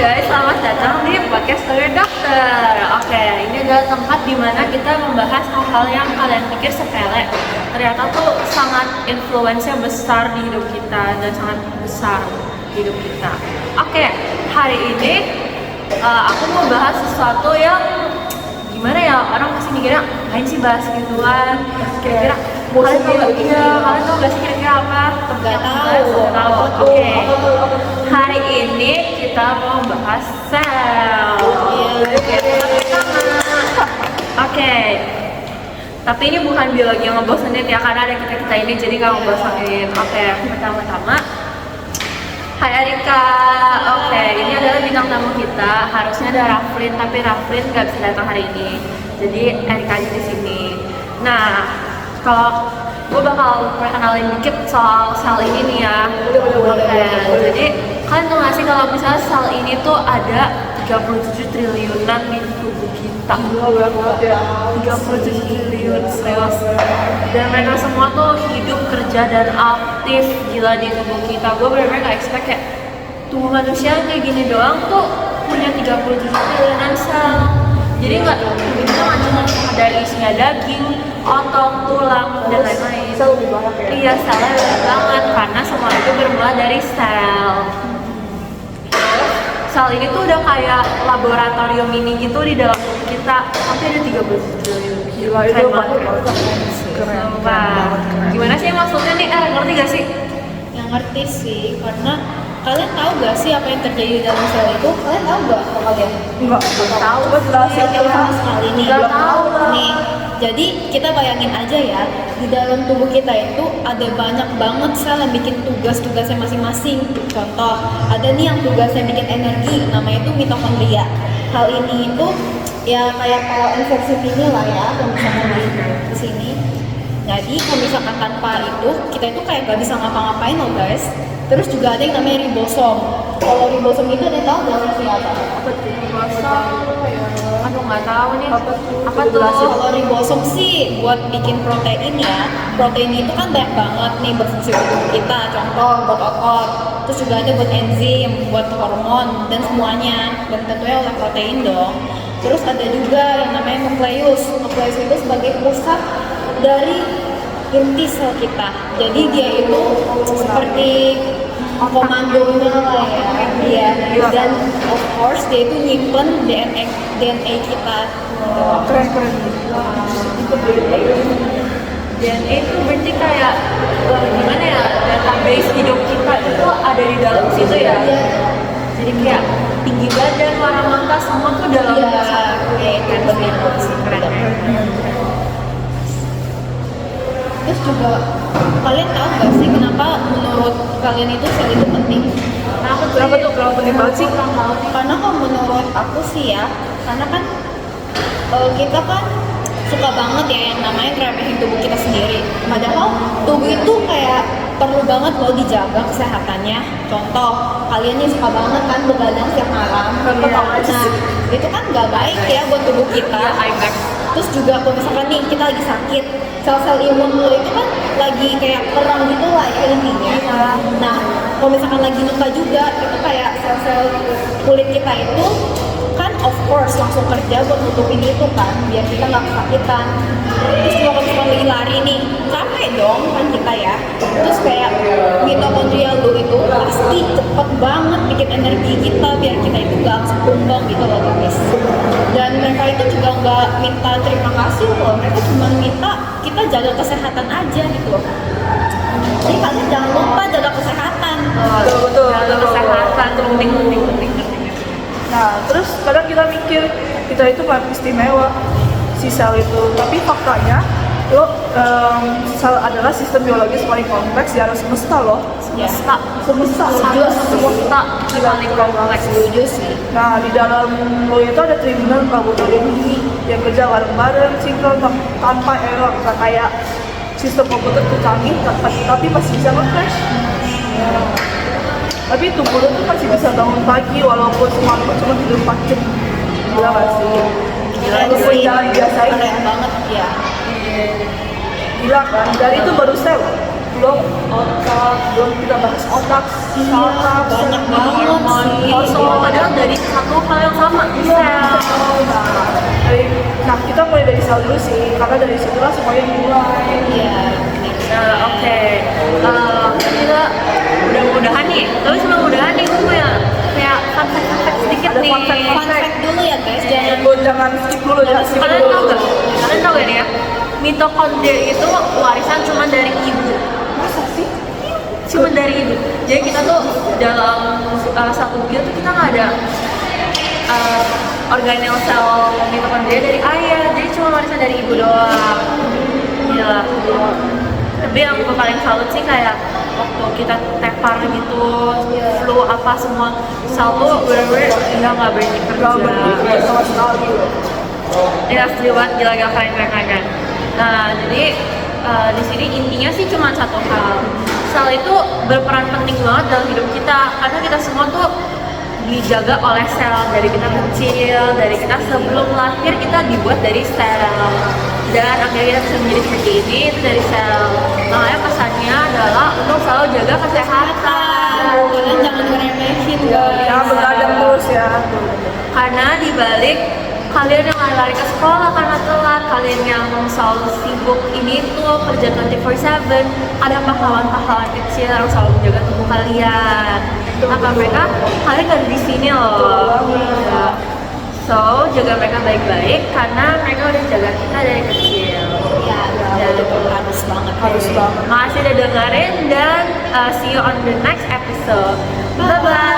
guys, selamat datang di podcast Career Doctor. Oke, ini adalah tempat di mana kita membahas hal-hal yang kalian pikir sepele, ternyata tuh sangat influence-nya besar di hidup kita dan sangat besar di hidup kita. Oke, hari ini aku mau bahas sesuatu yang gimana ya, orang pasti mikirnya ngapain sih bahas gituan. Kira-kira kalian tahu gak sih kira-kira apa? Gak tahu. Oke. Hari ini kita mau bahas sel. Oke. Tapi ini bukan biologi yang ngebosenin ya, karena ada kita ini jadi nggak ngebosenin. Oke, pertama-tama, Hai Erika. Oke, ini adalah bintang tamu kita. Harusnya ada Raflin, tapi Raflin nggak bisa datang hari ini. Jadi Erika aja di sini. Nah, kalau gue bakal perkenalin dikit soal sel ini nih ya. Oke, jadi kalian tau gak sih kalau misalnya sel ini tuh ada 37 triliunan di tubuh kita. 37 triliun, serius. Dan mereka semua tuh hidup, kerja, dan aktif gila di tubuh kita. Gue bener-bener gak expect kayak tubuh manusia kayak gini doang tuh punya 37 triliunan sel. Jadi nggak itu kan cuma dari isinya daging, otot, tulang, dan lain-lain. Sel lebih banyak ya? Iya, selnya banyak banget karena semua itu bermula dari sel. Sel ini tuh udah kayak laboratorium mini gitu di dalam tubuh kita. Sampai ada 30 triliun. Gila, itu banget. Keren. Gimana sih maksudnya nih? Ngerti gak sih? Yang ngerti sih, karena kalian tahu gak sih apa yang terjadi di dalam sel itu? Kalian tahu gak kalian? Enggak tahu. Coba jelasin sama sekali nih. Nggak tahu lah. Nih, jadi kita bayangin aja ya, di dalam tubuh kita itu ada banyak banget sel yang bikin tugas-tugasnya masing-masing. Contoh, ada nih yang tugasnya bikin energi, namanya itu mitokondria. Hal ini itu ya kayak kalau infeksi ini lah ya, kalau misalkan di sini. Jadi kalau misalkan tanpa itu, kita itu kayak gak bisa ngapa-ngapain loh guys. Terus juga ada yang namanya ribosom. Kalau ribosom itu ada yang tahu gak sih apa? Apa tuh ribosom? Aduh nggak tahu nih. Apa tuh? Kalau ribosom sih buat bikin protein ya. Protein itu kan banyak banget nih berfungsi untuk tubuh kita. Contoh buat otot. Terus juga ada buat enzim, buat hormon dan semuanya. Dan tentunya oleh protein dong. Terus ada juga yang namanya nukleus. Nukleus itu sebagai pusat dari inti sel kita. Jadi dia itu seperti komandonya lah ya. Iya. Dan of course dia itu nyimpen DNA kita. Keren. DNA itu berarti kayak gimana ya, database hidup kita itu ada di dalam situ ya. Jadi kayak tinggi badan, warna mata, semua tuh dalam keren. Terus juga kalian tahu gak sih kenapa menurut kalian itu sel itu penting? Kenapa tuh penting banget sih? Karena kalau menurut aku sih ya, karena kan kita kan suka banget ya yang namanya ngeremehin tubuh kita sendiri. Padahal tubuh itu kayak perlu banget loh dijaga kesehatannya. Contoh, kalian nih suka banget kan begadang setiap malam. Nah, itu kan gak baik ya buat tubuh kita. Terus juga kalau misalkan nih kita lagi sakit, sel-sel imun lo itu kan lagi kayak perang gitu lah ya intinya. Nah, kalau misalkan lagi luka juga, itu kayak sel-sel kulit kita itu kan of course langsung kerja buat nutupin itu kan, biar kita nggak kesakitan. Terus juga kalau misalkan lagi lari nih, capek dong kan kita ya. Terus kayak mitokondria lo itu pasti cepet banget bikin energi kita biar kita itu nggak langsung tumbang gitu loh guys. Dan mereka itu juga nggak minta terima kasih loh, mereka cuma minta kita jaga kesehatan aja gitu loh. Jadi kalian jangan lupa jaga kesehatan. Betul. Jaga kesehatan tuh penting. Nah, terus kadang kita mikir kita itu paling istimewa si sel itu, tapi faktanya sel adalah sistem biologis paling kompleks di alam semesta loh. Semesta paling kompleks. Setuju sih. Nah, di dalam lo itu ada triliunan laboratorium ini yang kerja bareng-bareng, sinkron tanpa error, nggak kayak sistem komputer tuh canggih, tapi masih bisa nge-crash. Tapi tubuh lo tuh masih bisa bangun pagi walaupun semalam cuma tidur 4 jam. Gila gak sih? Walaupun jalan biasa aja. Keren banget ya. Gila kan? Dan itu baru sel. Belum otak, belum kita bahas otak, saraf, banyak banget sih. Padahal dari satu hal yang sama di sel. Nah, kita mulai dari sel dulu sih, karena dari situlah semuanya dimulai. Iya. Nah, oke. Kita mudah-mudahan nih. Tapi sebelum mudahan nih, gue punya kayak fun fact sedikit Ada nih. fun fact. Fun fact dulu ya guys, jangan Jangan skip dulu ya. Skip Kalian dulu. tau gak? Kalian tau gak nih ya? Mitokondria itu warisan cuma dari ibu. Masa sih? Cuma dari ibu. Jadi kita tuh dalam satu bulan tuh kita nggak ada organel sel mitokondria dari ayah. Jadi cuma warisan dari ibu doang. Gila. Tapi yang gue paling salut sih kayak waktu kita tepar gitu, flu apa semua sel tuh bener-bener udah nggak berhenti Gak berhenti kerja. sama sekali. Ya setuju banget, gila keren. Nah jadi di sini intinya sih cuma satu hal. Sel itu berperan penting banget dalam hidup kita karena kita semua tuh dijaga oleh sel dari kita kecil, dari kita sebelum lahir kita dibuat dari sel dan akhirnya kita bisa menjadi seperti ini itu dari sel. Makanya pesannya adalah untuk selalu jaga kesehatan. kalian jangan ngeremehin guys. Ya, begadang terus ya. Karena dibalik kalian yang lari ke sekolah karena telat, kalian yang selalu sibuk ini tuh kerja 24/7, ada pahlawan-pahlawan kecil yang selalu menjaga tubuh kalian. Tanpa mereka, kalian gak ada di sini loh. Ya. So, jaga mereka baik-baik karena mereka udah jaga kita dari kecil. Ya, betul, harus banget. Harus banget. Makasih udah dengerin dan see you on the next episode. Bye-bye.